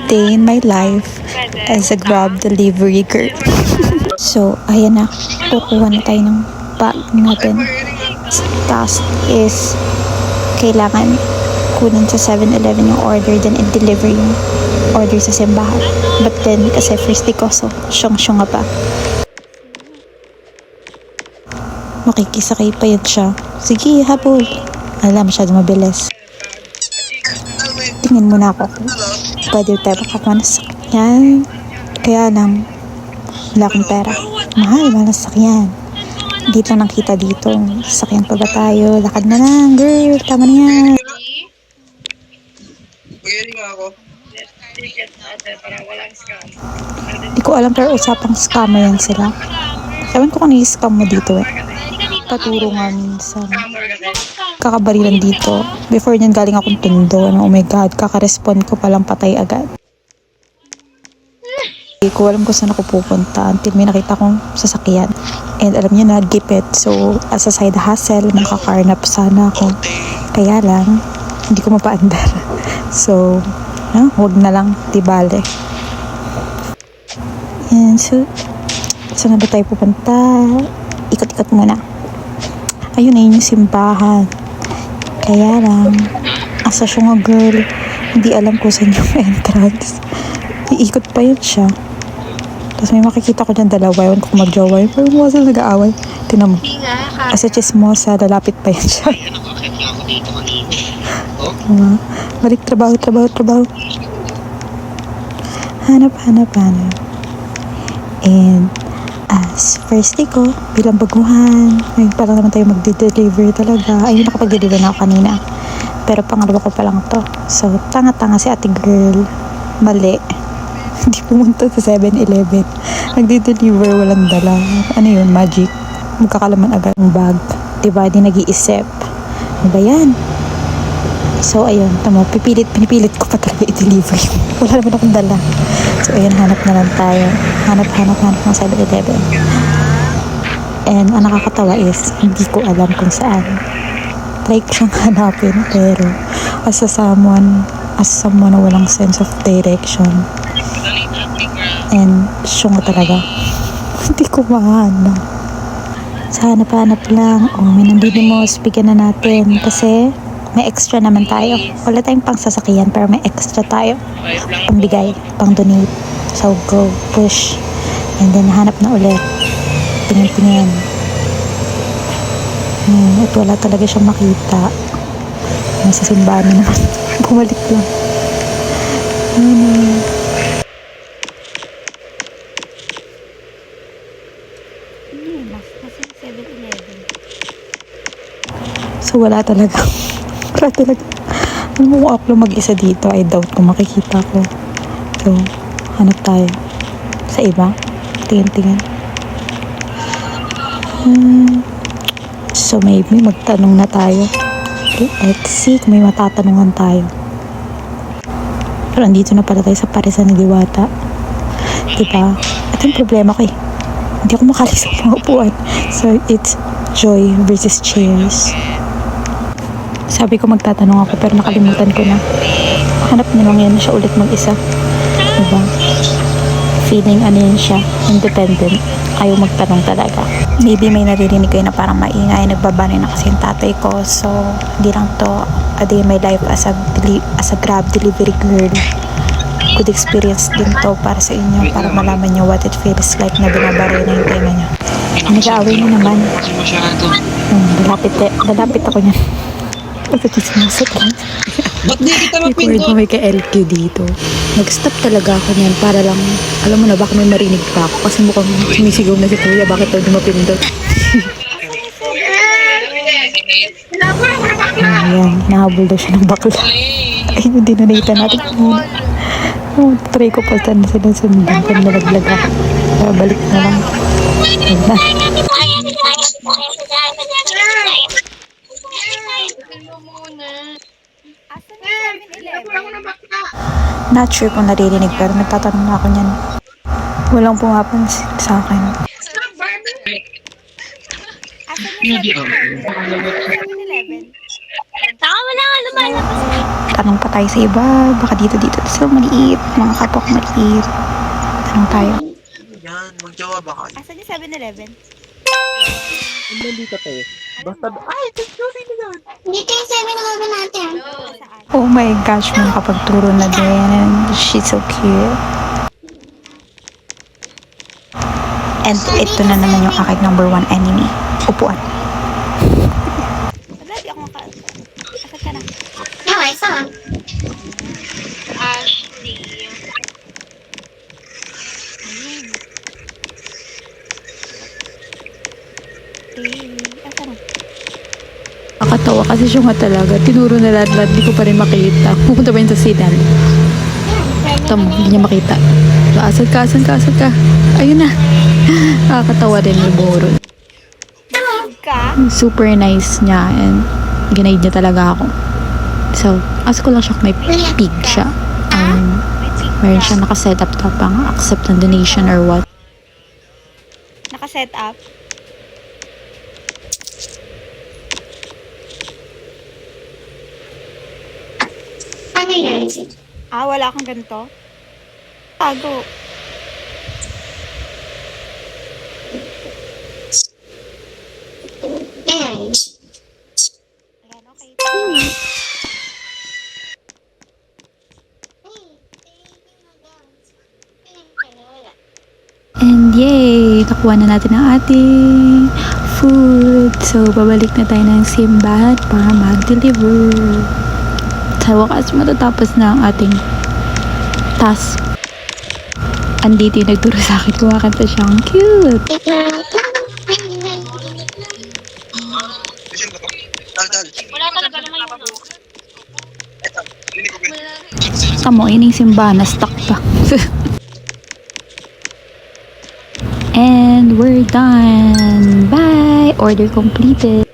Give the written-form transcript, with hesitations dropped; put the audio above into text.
day in my life as a Grab delivery girl. So, ayan na. Kukuha na tayo ng bag natin. Task is kailangan kunin sa 7-Eleven yung order, then i-deliver yung order sa simbahan. But then, kasi first day ko, so syong-syong nga pa. Makikisakay pa yan siya. Sige, habol. Alam, masyado mabilis. Tingin muna ako kung pwede tayo makakuha ng sakyan. Kaya lang, wala akong pera. Mahal na sakyan. Dito lang nakita dito. Sakyan pa ba tayo? Lakad na lang, girl. Tama na yan. Hindi ko alam pero usapang scammer yan sila. Ewan ko kung i-scam mo dito eh. Paturo nga minsan. Kakabarilan dito. Before nyan galing akong Tondo. Oh my God, kaka-respond ko palang patay agad. Hindi ko alam kung saan ako pupunta until may nakita kong sasakyan. And alam niyo na, gipit. So, as a side hustle, makakarnap sana ako. Kaya lang, hindi ko mapaandar. So, huwag na lang, di bale. And so, saan na ba tayo pupunta? Ikot-ikot muna. Ayun na yun yung simbahan. Kaya lang, asa siya nga girl, hindi alam ko saan yung entrance. Iikot pa yun siya. Tapos may makikita ko dyan dalawa. Ewan ko kung mag-jowa yun. Pero mukha sila nag-aaway. Tinan mo. Asa chismosa, lalapit pa yun siya. Balik trabaho. Hanap. And as first day ko, bilang baguhan, ngayon pa lang naman tayo magde-deliver talaga. Ayun, nakapag-deliver na ako kanina. Pero pangalawa ko pa lang to. So, tanga-tanga si ate girl. Mali. Hindi pumunta sa 7-Eleven. Nagde-deliver, walang dala. Ano yun, magic. Magkakalaman agad ng bag. Diba, di nag-iisip. Ano ba yan? So, ayun, tama, pinipilit ko pa talaga i-deliver yung wala naman akong dala. So, ayun, hanap na lang tayo. Hanap ng 7-Eleven. And, ang nakakatawa is, hindi ko alam kung saan. Try ko siyang hanapin, pero as someone na walang sense of direction. And, syunga talaga. Hindi ko mahanap. Sa hanap-hanap lang, may nandinimos, bigyan na natin. Kasi, may extra naman tayo. Wala tayong pang sasakyan, pero may extra tayo. Pambigay, pang donate. So, go, push. And then, hanap na ulit. Tingin. At wala talaga siyang makita. Nasa simbahan na naman. Bumalik lang. So, wala talaga. Alam mo kung ako lang mag-isa dito, I doubt kung makikita ko. So, hanap tayo. Sa iba. Tingin. So, maybe magtanong na tayo. Okay, let's see kung may matatanungan tayo. Pero andito na pala tayo sa Parisan ni Diwata. Diba? Ito yung problema ko eh. Hindi ako makalis sa mga upuan. So, it's joy versus chairs. Sabi ko magtatanong ako pero nakalimutan ko na. Hanap niya lang yan siya ulit mag-isa. Diba? Feeling ano yan siya, independent. Ayaw magtanong talaga. Maybe may naririnig kayo na parang maingay. Nagbabanay na kasi yung tatay ko. So, hindi lang to a day in my life as a Grab delivery girl. Good experience din to para sa inyo. Para malaman nyo what it feels like na binabaray na yung tenga nyo. Nag-aaway na naman. Lalapit ako niyan. Pagkakismasat lang. Ba't di kita mapindot? Record mo may ka-LQ dito. Nag-stop talaga ako niyan para lang, alam mo na, baka may marinig pa ako. Kasi mukhang sumisigaw na si Kuya, bakit daw di mapindot? Ayan, nahabol daw siya ng bakla. Ayun yung dinonate natin. Try ko pa saan sila sundan kung nalaglag ako. Balik na lang. Ayan na. Not sure kung naririnig pero nagtatanong na ako niyan. Walang pumapansin sa akin. Saka wala nga lumalabas. tanong pa tayo sa iba. Baka dito sila maliit. Mga kapwa ko maliit. Tanong tayo. Yan, magjawa ba kayo? Asan yung 7-Eleven? Hindi ka tayo. Basta, ay, sorry na yan. Dito yung 7-Eleven natin. Oh my gosh, may nakapagturo na din. She's so cute. And ito na naman yung aking number 1 enemy. Upuan. Wala, di ako maka... Asad ka na? No, I saw. Nakakatawa kasi siya nga talaga. Tinuro na lahat-lahat. Di ko pa rin makita. Pupunta pa yun sa signal. Tama, hindi niya makita. Asad ka. Ayun na. Nakakatawa din yung buhoro. Super nice niya and ginaid niya talaga ako. So, ask ko lang siya kung may pig siya. Meron siya nakaset up na pang accept ng donation or what. Naka-set up? Ano yun? Wala kang ganito? Tago. And, Ayan, okay. And yay! Nakuha na natin ang ating food. So, babalik na tayo ng simbahan para mag-deliver. Sa wakas, matatapos na ang ating task. Andito yung nagturo sa akin. Kumakanta siyang cute. Wala talaga naman yun. Tamo, yun yung simbahan na stuck pa. And we're done. Bye! Order completed.